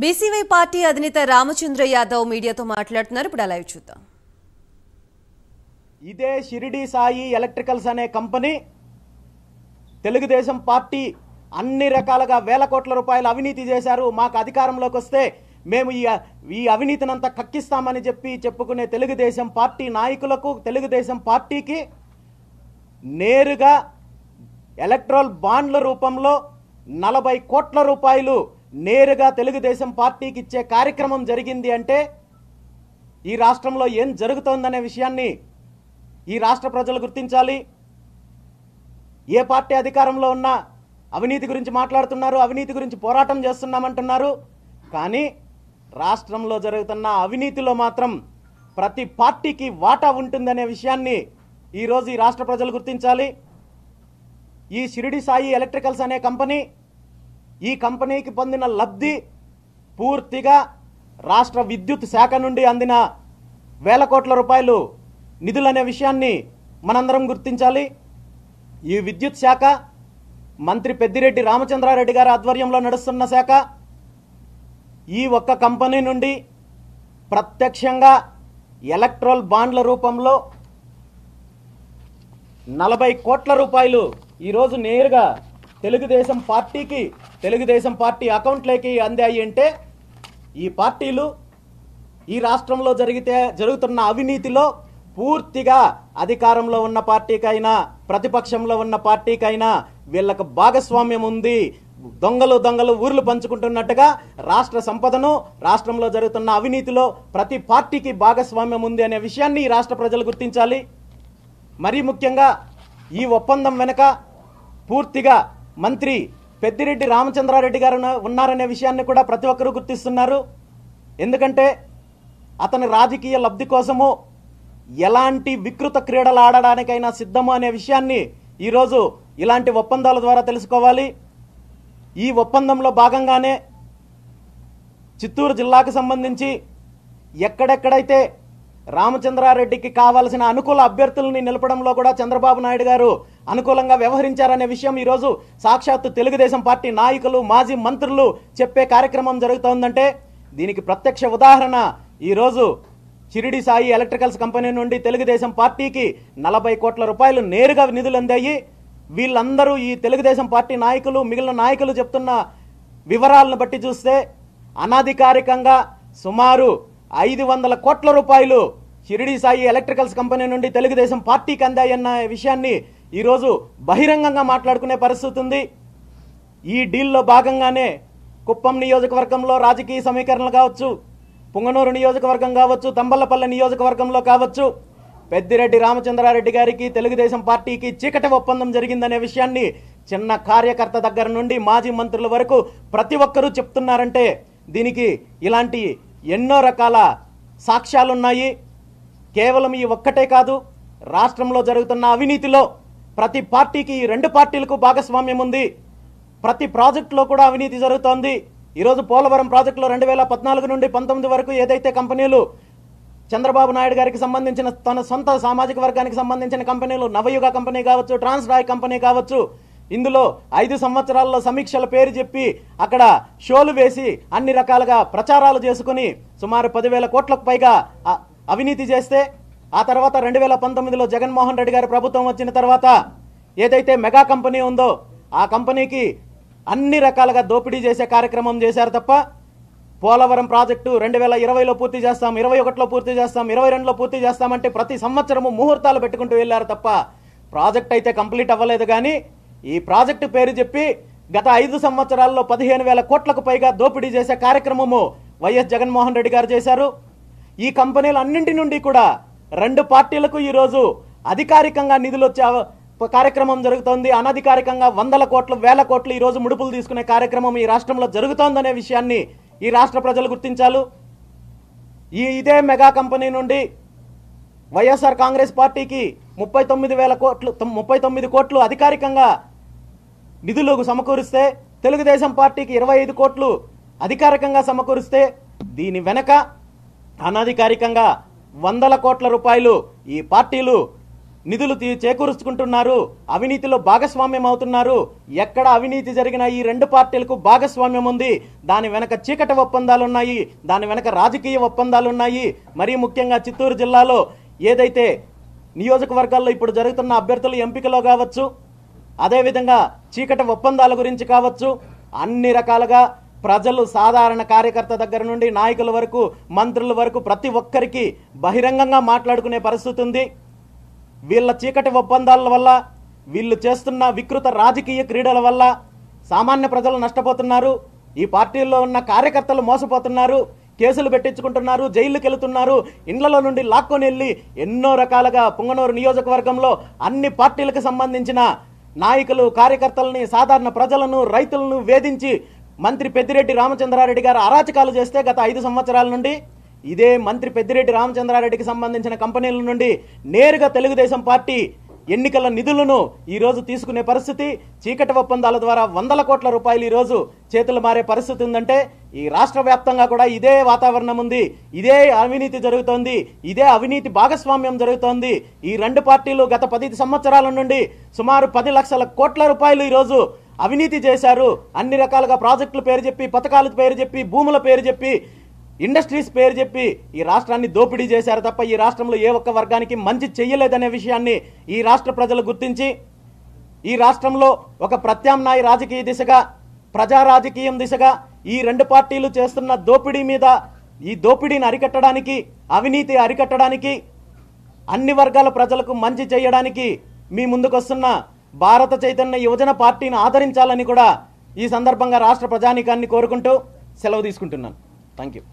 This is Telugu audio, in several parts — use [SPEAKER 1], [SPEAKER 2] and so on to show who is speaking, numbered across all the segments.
[SPEAKER 1] బీసీవై పార్టీ అధినేత రామచంద్ర యాదవ్ మీడియాతో మాట్లాడుతున్నారు. ఇప్పుడు లైవ్ చూద్దాం.
[SPEAKER 2] ఇదే షిరిడి సాయి ఎలక్ట్రికల్స్ అనే కంపెనీ తెలుగుదేశం పార్టీ అన్ని రకాలుగా వేల కోట్ల రూపాయలు అవినీతి చేశారు, మాకు అధికారంలోకి వస్తే మేము ఈ అవినీతినంతా కక్కిస్తామని చెప్పుకునే తెలుగుదేశం పార్టీ నాయకులకు, తెలుగుదేశం పార్టీకి నేరుగా ఎలక్ట్రల్ బాండ్ల రూపంలో 40 కోట్ల రూపాయలు నేరుగా తెలుగుదేశం పార్టీకి ఇచ్చే కార్యక్రమం జరిగింది అంటే ఈ రాష్ట్రంలో ఏం జరుగుతోందనే విషయాన్ని ఈ రాష్ట్ర ప్రజలు గుర్తించాలి. ఏ పార్టీ అధికారంలో ఉన్నా అవినీతి గురించి మాట్లాడుతున్నారు, అవినీతి గురించి పోరాటం చేస్తున్నామంటున్నారు. కానీ రాష్ట్రంలో జరుగుతున్న అవినీతిలో మాత్రం ప్రతి పార్టీకి వాటా ఉంటుందనే విషయాన్ని ఈరోజు ఈ రాష్ట్ర ప్రజలు గుర్తించాలి. ఈ షిరిడి సాయి ఎలక్ట్రికల్స్ అనే కంపెనీ, ఈ కంపెనీకి పొందిన లబ్ధి పూర్తిగా రాష్ట్ర విద్యుత్ శాఖ నుండి అందిన వేల కోట్ల రూపాయలు నిధులనే విషయాన్ని మనందరం గుర్తించాలి. ఈ విద్యుత్ శాఖ మంత్రి పెద్దిరెడ్డి రామచంద్రారెడ్డి గారి ఆధ్వర్యంలో నడుస్తున్న శాఖ. ఈ ఒక్క కంపెనీ నుండి ప్రత్యక్షంగా ఎలక్ట్రల్ బాండ్ల రూపంలో 40 కోట్ల రూపాయలు ఈరోజు నేరుగా తెలుగుదేశం పార్టీ అకౌంట్లోకి అందాయి అంటే ఈ పార్టీలు ఈ రాష్ట్రంలో జరుగుతున్న అవినీతిలో పూర్తిగా అధికారంలో ఉన్న పార్టీకైనా ప్రతిపక్షంలో ఉన్న పార్టీకైనా వీళ్ళకు భాగస్వామ్యం ఉంది. దొంగలు ఊర్లు పంచుకుంటున్నట్టుగా రాష్ట్ర సంపదను, రాష్ట్రంలో జరుగుతున్న అవినీతిలో ప్రతి పార్టీకి భాగస్వామ్యం ఉంది అనే విషయాన్ని ఈ రాష్ట్ర ప్రజలు గుర్తించాలి. మరీ ముఖ్యంగా ఈ ఒప్పందం వెనుక పూర్తిగా మంత్రి పెద్దిరెడ్డి రామచంద్రారెడ్డి గారు ఉన్నారనే విషయాన్ని కూడా ప్రతి ఒక్కరూ గుర్తిస్తున్నారు. ఎందుకంటే అతని రాజకీయ లబ్ధి కోసము ఎలాంటి వికృత క్రీడలు ఆడడానికైనా సిద్ధము అనే విషయాన్ని ఈరోజు ఇలాంటి ఒప్పందాల ద్వారా తెలుసుకోవాలి. ఈ ఒప్పందంలో భాగంగానే చిత్తూరు జిల్లాకు సంబంధించి ఎక్కడెక్కడైతే రామచంద్రారెడ్డికి కావాల్సిన అనుకూల అభ్యర్థుల్ని నిలపడంలో కూడా చంద్రబాబు నాయుడు గారు అనుకూలంగా వ్యవహరించారనే విషయం ఈరోజు సాక్షాత్తు తెలుగుదేశం పార్టీ నాయకులు, మాజీ మంత్రులు చెప్పే కార్యక్రమం జరుగుతోందంటే దీనికి ప్రత్యక్ష ఉదాహరణ ఈరోజు షిరిడి సాయి ఎలక్ట్రికల్స్ కంపెనీ నుండి తెలుగుదేశం పార్టీకి 40 కోట్ల రూపాయలు నేరుగా నిధులు అందాయి. వీళ్ళందరూ ఈ తెలుగుదేశం పార్టీ నాయకులు, మిగిలిన నాయకులు చెప్తున్న వివరాలను బట్టి చూస్తే అనధికారికంగా సుమారు 500 కోట్ల రూపాయలు షిరిడి సాయి ఎలక్ట్రికల్స్ కంపెనీ నుండి తెలుగుదేశం పార్టీకి అందాయన్న విషయాన్ని ఈరోజు బహిరంగంగా మాట్లాడుకునే పరిస్థితి ఉంది. ఈ డీల్లో భాగంగానే కుప్పం నియోజకవర్గంలో రాజకీయ సమీకరణలు కావచ్చు, పుంగనూరు నియోజకవర్గం కావచ్చు, తంబళ్లపల్లి నియోజకవర్గంలో కావచ్చు, పెద్దిరెడ్డి రామచంద్రారెడ్డి గారికి తెలుగుదేశం పార్టీకి చీకటి ఒప్పందం జరిగిందనే విషయాన్ని చిన్న కార్యకర్త దగ్గర నుండి మాజీ మంత్రుల వరకు ప్రతి ఒక్కరూ చెప్తున్నారంటే దీనికి ఇలాంటి ఎన్నో రకాల సాక్ష్యాలున్నాయి. కేవలం ఈ ఒక్కటే కాదు, రాష్ట్రంలో జరుగుతున్న అవినీతిలో ప్రతి పార్టీకి, ఈ రెండు పార్టీలకు భాగస్వామ్యం ఉంది. ప్రతి ప్రాజెక్టులో కూడా అవినీతి జరుగుతోంది. ఈరోజు పోలవరం ప్రాజెక్టులో 2014 నుండి 19 వరకు ఏదైతే కంపెనీలు చంద్రబాబు నాయుడు గారికి సంబంధించిన తన సొంత సామాజిక వర్గానికి సంబంధించిన కంపెనీలు, నవయుగ కంపెనీ కావచ్చు, ట్రాన్స్రాయ్ కంపెనీ కావచ్చు, ఇందులో 5 సంవత్సరాల్లో సమీక్షల పేరు చెప్పి అక్కడ షోలు వేసి అన్ని రకాలుగా ప్రచారాలు చేసుకుని సుమారు 10,000 కోట్లకు పైగా అవినీతి చేస్తే ఆ తర్వాత 2019లో జగన్మోహన్ రెడ్డి గారి ప్రభుత్వం వచ్చిన తర్వాత ఏదైతే మెగా కంపెనీ ఉందో ఆ కంపెనీకి అన్ని రకాలుగా దోపిడీ చేసే కార్యక్రమం చేశారు తప్ప పోలవరం ప్రాజెక్టు 2020లో పూర్తి చేస్తాం, 21లో పూర్తి చేస్తాం, 22లో పూర్తి చేస్తామంటే ప్రతి సంవత్సరము ముహూర్తాలు పెట్టుకుంటూ వెళ్ళారు తప్ప ప్రాజెక్ట్ అయితే కంప్లీట్ అవ్వలేదు. కానీ ఈ ప్రాజెక్టు పేరు చెప్పి గత 5 సంవత్సరాల్లో 15,000 కోట్లకు పైగా దోపిడీ చేసే కార్యక్రమము వైఎస్ జగన్మోహన్ రెడ్డి గారు చేశారు. ఈ కంపెనీలన్నింటి నుండి కూడా రెండు పార్టీలకు ఈరోజు అధికారికంగా నిధులు వచ్చే కార్యక్రమం జరుగుతోంది. అనధికారికంగా 100 కోట్లు, 1000 కోట్లు ఈరోజు ముడుపులు తీసుకునే కార్యక్రమం ఈ రాష్ట్రంలో జరుగుతోందనే విషయాన్ని ఈ రాష్ట్ర ప్రజలు గుర్తించాలి. ఇదే మెగా కంపెనీ నుండి వైఎస్ఆర్ కాంగ్రెస్ పార్టీకి 39 కోట్లు అధికారికంగా నిధులు సమకూరిస్తే, తెలుగుదేశం పార్టీకి 25 కోట్లు అధికారికంగా సమకూరిస్తే దీని వెనక అనధికారికంగా 100 కోట్ల రూపాయలు ఈ పార్టీలు నిధులు చేకూర్చుకుంటున్నారు, అవినీతిలో భాగస్వామ్యం అవుతున్నారు. ఎక్కడ అవినీతి జరిగినా ఈ రెండు పార్టీలకు భాగస్వామ్యం ఉంది. దాని వెనక చీకటి ఒప్పందాలున్నాయి, దాని వెనక రాజకీయ ఒప్పందాలున్నాయి. మరీ ముఖ్యంగా చిత్తూరు జిల్లాలో ఏదైతే నియోజకవర్గాల్లో ఇప్పుడు జరుగుతున్న అభ్యర్థుల ఎంపికలో కావచ్చు, అదేవిధంగా చీకటి ఒప్పందాల గురించి కావచ్చు, అన్ని రకాలుగా ప్రజలు సాధారణ కార్యకర్త దగ్గర నుండి నాయకుల వరకు మంత్రుల వరకు ప్రతి ఒక్కరికి బహిరంగంగా మాట్లాడుకునే పరిస్థితి ఉంది. వీళ్ళ చీకటి ఒప్పందాల వల్ల, వీళ్ళు చేస్తున్న వికృత రాజకీయ క్రీడల వల్ల సామాన్య ప్రజలు నష్టపోతున్నారు. ఈ పార్టీల్లో ఉన్న కార్యకర్తలు మోసపోతున్నారు, కేసులు పెట్టించుకుంటున్నారు, జైలుకి వెళుతున్నారు, ఇండ్లలో నుండి లాక్కొని వెళ్ళి ఎన్నో రకాలుగా పుంగనూరు నియోజకవర్గంలో అన్ని పార్టీలకు సంబంధించిన నాయకులు, కార్యకర్తలని, సాధారణ ప్రజలను, రైతులను వేధించి మంత్రి పెద్దిరెడ్డి రామచంద్రారెడ్డి గారు అరాచకాలు చేస్తే గత 5 సంవత్సరాల నుండి ఇదే మంత్రి పెద్దిరెడ్డి రామచంద్రారెడ్డికి సంబంధించిన కంపెనీల నుండి నేరుగా తెలుగుదేశం పార్టీ ఎన్నికల నిధులను ఈరోజు తీసుకునే పరిస్థితి, చీకటి ఒప్పందాల ద్వారా 100 కోట్ల రూపాయలు ఈరోజు చేతులు మారే పరిస్థితి ఉందంటే ఈ రాష్ట్ర వ్యాప్తంగా కూడా ఇదే వాతావరణం ఉంది, ఇదే అవినీతి జరుగుతోంది, ఇదే అవినీతి భాగస్వామ్యం జరుగుతోంది. ఈ రెండు పార్టీలు గత 10 సంవత్సరాల నుండి సుమారు 10 లక్షల కోట్ల రూపాయలు ఈరోజు అవినీతి చేశారు. అన్ని రకాలుగా ప్రాజెక్టుల పేరు చెప్పి, పథకాల పేరు చెప్పి, భూముల పేరు చెప్పి, ఇండస్ట్రీస్ పేరు చెప్పి ఈ రాష్ట్రాన్ని దోపిడీ చేశారు తప్ప ఈ రాష్ట్రంలో ఏ ఒక్క వర్గానికి మంచి చెయ్యలేదనే విషయాన్ని ఈ రాష్ట్ర ప్రజలు గుర్తించి ఈ రాష్ట్రంలో ఒక ప్రత్యామ్నాయ రాజకీయ దిశగా, ప్రజా రాజకీయం దిశగా ఈ రెండు పార్టీలు చేస్తున్న దోపిడీ మీద, ఈ దోపిడీని అరికట్టడానికి, అవినీతి అరికట్టడానికి, అన్ని వర్గాల ప్రజలకు మంచి చేయడానికి మీ ముందుకొస్తున్న భారత చైతన్య యువజన పార్టీని ఆదరించాలని కూడా ఈ సందర్భంగా రాష్ట్ర ప్రజానీకాన్ని కోరుకుంటూ సెలవు తీసుకుంటున్నాను. Thank you.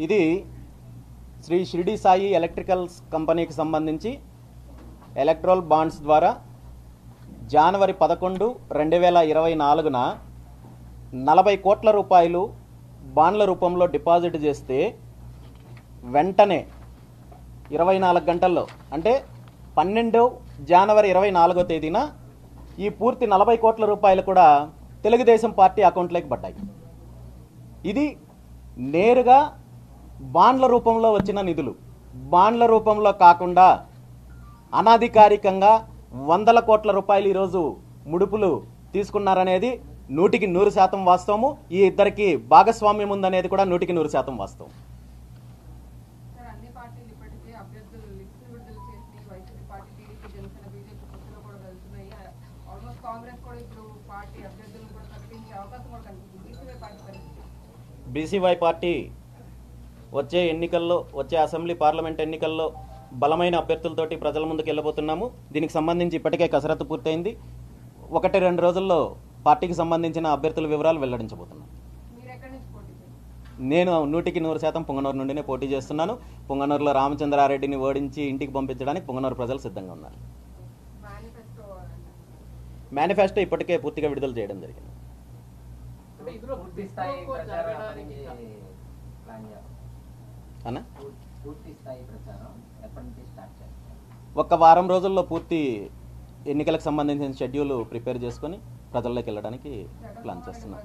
[SPEAKER 2] ఇది శ్రీ షిరిడి సాయి ఎలక్ట్రికల్స్ కంపెనీకి సంబంధించి ఎలక్ట్రల్ బాండ్స్ ద్వారా జనవరి 11, 2024న 40 కోట్ల రూపాయలు బాండ్ల రూపంలో డిపాజిట్ చేస్తే వెంటనే 24 గంటల్లో, అంటే 12 జనవరి 24వ తేదీన ఈ పూర్తి 40 కోట్ల రూపాయలు కూడా తెలుగుదేశం పార్టీ అకౌంట్లోకి పడ్డాయి. ఇది నేరుగా బాండ్ల రూపంలో వచ్చిన నిధులు. బాండ్ల రూపంలో కాకుండా అనాధికారికంగా 100 కోట్ల రూపాయలు ఈరోజు ముడుపులు తీసుకున్నారనేది 100% వాస్తవము. ఈ ఇద్దరికి భాగస్వామ్యం ఉందనేది కూడా 100% వాస్తవం. బీసీవై పార్టీ వచ్చే ఎన్నికల్లో, వచ్చే అసెంబ్లీ పార్లమెంట్ ఎన్నికల్లో బలమైన అభ్యర్థులతోటి ప్రజల ముందుకు వెళ్ళబోతున్నాము. దీనికి సంబంధించి ఇప్పటికే కసరత్తు పూర్తయింది. 1-2 రోజుల్లో పార్టీకి సంబంధించిన అభ్యర్థుల వివరాలు వెల్లడించబోతున్నాను. నేను 100% పుంగనూరు నుండినే పోటీ చేస్తున్నాను. పుంగనూరులో రామచంద్రారెడ్డిని ఓడించి ఇంటికి పంపించడానికి పుంగనూరు ప్రజలు సిద్ధంగా ఉన్నారు. మేనిఫెస్టో ఇప్పటికే పూర్తిగా విడుదల చేయడం జరిగింది. అన్న 1 వారం రోజుల్లో పూర్తి ఎన్నికలకు సంబంధించిన షెడ్యూల్ ప్రిపేర్ చేసుకొని ప్రజల్లోకి వెళ్ళడానికి ప్లాన్ చేస్తున్నాం.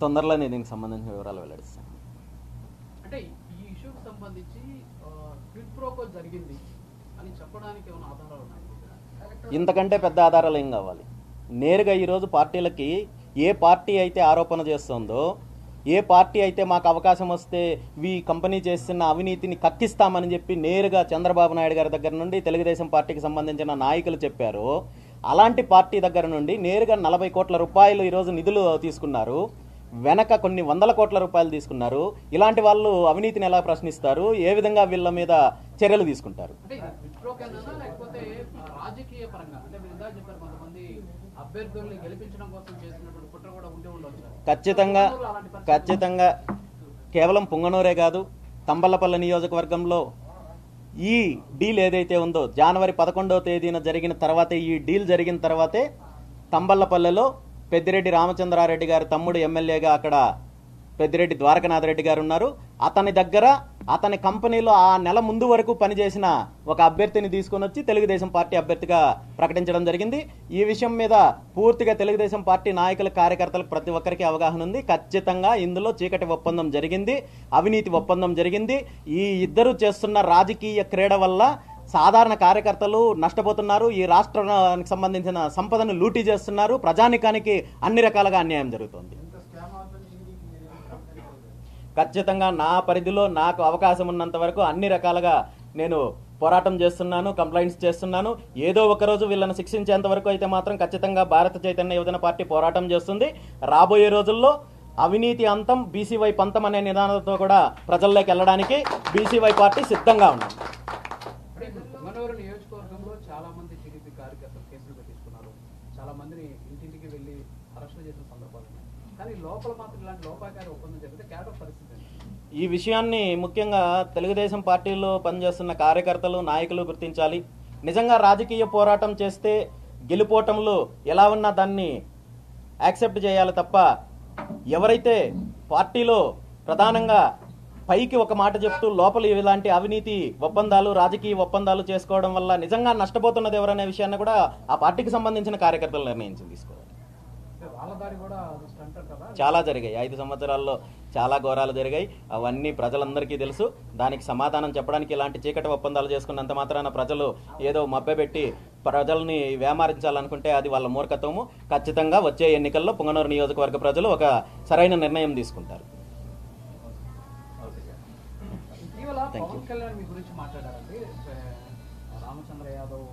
[SPEAKER 2] తొందరలోనే దీనికి సంబంధించిన వివరాలు వెల్లడిస్తాను.
[SPEAKER 3] అంటే ఈ ఇష్యూకి సంబంధించి క్విడ్ ప్రోకో జరిగింది అని చెప్పడానికి ఏమైనా ఆధారాలు ఉన్నాయి?
[SPEAKER 2] ఇంతకంటే పెద్ద ఆధారాలు ఏం కావాలి? నేరుగా ఈరోజు పార్టీలకి ఏ పార్టీ అయితే ఆరోపణ చేస్తుందో, ఏ పార్టీ అయితే మాకు అవకాశం వస్తే ఈ కంపెనీ చేస్తున్న అవినీతిని కక్కిస్తామని చెప్పి నేరుగా చంద్రబాబు నాయుడు గారి దగ్గర నుండి తెలుగుదేశం పార్టీకి సంబంధించిన నాయకులు చెప్పారో అలాంటి పార్టీ దగ్గర నుండి నేరుగా 40 కోట్ల రూపాయలు ఈరోజు నిధులు తీసుకున్నారు. వెనక కొన్ని 100 కోట్ల రూపాయలు తీసుకున్నారు. ఇలాంటి వాళ్ళు అవినీతిని ఎలా ప్రశ్నిస్తారు? ఏ విధంగా వీళ్ళ మీద చర్యలు తీసుకుంటారు? ఖచ్చితంగా కేవలం పుంగనూరే కాదు, తంబలపల్లి నియోజకవర్గంలో ఈ డీల్ ఏదైతే ఉందో జనవరి 11వ తేదీన జరిగిన తర్వాతే, ఈ డీల్ జరిగిన తర్వాతే తంబలపల్లెలో పెద్దిరెడ్డి రామచంద్రారెడ్డి గారి తమ్ముడు ఎమ్మెల్యేగా అక్కడ పెద్దిరెడ్డి ద్వారకనాథ్ రెడ్డి గారు ఉన్నారు. అతని దగ్గర అతని కంపెనీలో ఆ నెల ముందు వరకు పనిచేసిన ఒక అభ్యర్థిని తీసుకొని వచ్చి తెలుగుదేశం పార్టీ అభ్యర్థిగా ప్రకటించడం జరిగింది. ఈ విషయం మీద పూర్తిగా తెలుగుదేశం పార్టీ నాయకుల కార్యకర్తలకు ప్రతి ఒక్కరికి అవగాహన ఉంది. ఖచ్చితంగా ఇందులో చీకటి ఒప్పందం జరిగింది, అవినీతి ఒప్పందం జరిగింది. ఈ ఇద్దరు చేస్తున్న రాజకీయ క్రీడ వల్ల సాధారణ కార్యకర్తలు నష్టపోతున్నారు. ఈ రాష్ట్రానికి సంబంధించిన సంపదను లూటీ చేస్తున్నారు. ప్రజానికానికి అన్ని రకాలుగా అన్యాయం జరుగుతుంది. ఖచ్చితంగా నా పరిధిలో నాకు అవకాశం ఉన్నంత వరకు అన్ని రకాలుగా నేను పోరాటం చేస్తున్నాను, కంప్లైంట్స్ చేస్తున్నాను. ఏదో ఒకరోజు వీళ్ళని శిక్షించేంత వరకు అయితే మాత్రం ఖచ్చితంగా భారత చైతన్య యువజన పార్టీ పోరాటం చేస్తుంది. రాబోయే రోజుల్లో అవినీతి అంతం, బీసీవై పంతం అనే నిదానంతో కూడా ప్రజల్లోకి వెళ్ళడానికి బీసీవై పార్టీ సిద్ధంగా ఉంది.
[SPEAKER 3] పుంగనూరు నియోజకవర్గంలో చాలా మంది టీడీపీ కార్యకర్తలు కేసులు పెట్టించుకున్నారు. చాలా మందిని ఇంటింటికి వెళ్ళి అరెస్టులు చేసిన సందర్భాలు ఉన్నాయి. కానీ లోపల మాత్రం ఇలాంటి లోపాకారి ఒప్పందం జరిగితే కేడర్ పరిస్థితి.
[SPEAKER 2] ఈ విషయాన్ని ముఖ్యంగా తెలుగుదేశం పార్టీలో పనిచేస్తున్న కార్యకర్తలు, నాయకులు గుర్తించాలి. నిజంగా రాజకీయ పోరాటం చేస్తే గెలుపోవటంలో ఎలా ఉన్నా దాన్ని యాక్సెప్ట్ చేయాలి తప్ప, ఎవరైతే పార్టీలో ప్రధానంగా పైకి ఒక మాట చెప్తూ లోపల ఇలాంటి అవినీతి ఒప్పందాలు, రాజకీయ ఒప్పందాలు చేసుకోవడం వల్ల నిజంగా నష్టపోతున్నది ఎవరనే విషయాన్ని కూడా ఆ పార్టీకి సంబంధించిన కార్యకర్తలు నిర్ణయించి తీసుకోవాలి. చాలా జరిగాయి. 5 సంవత్సరాల్లో చాలా ఘోరాలు జరిగాయి. అవన్నీ ప్రజలందరికీ తెలుసు. దానికి సమాధానం చెప్పడానికి ఇలాంటి చీకటి ఒప్పందాలు చేసుకున్నంత మాత్రాన ప్రజలు ఏదో మభ్యపెట్టి ప్రజల్ని వేమారించాలనుకుంటే అది వాళ్ళ మూర్ఖత్వము. ఖచ్చితంగా వచ్చే ఎన్నికల్లో పుంగనూరు నియోజకవర్గ ప్రజలు ఒక సరైన నిర్ణయం తీసుకుంటారు.
[SPEAKER 3] ఇటీవల పవన్ కళ్యాణ్ మీ గురించి మాట్లాడారండి. రామచంద్ర యాదవ్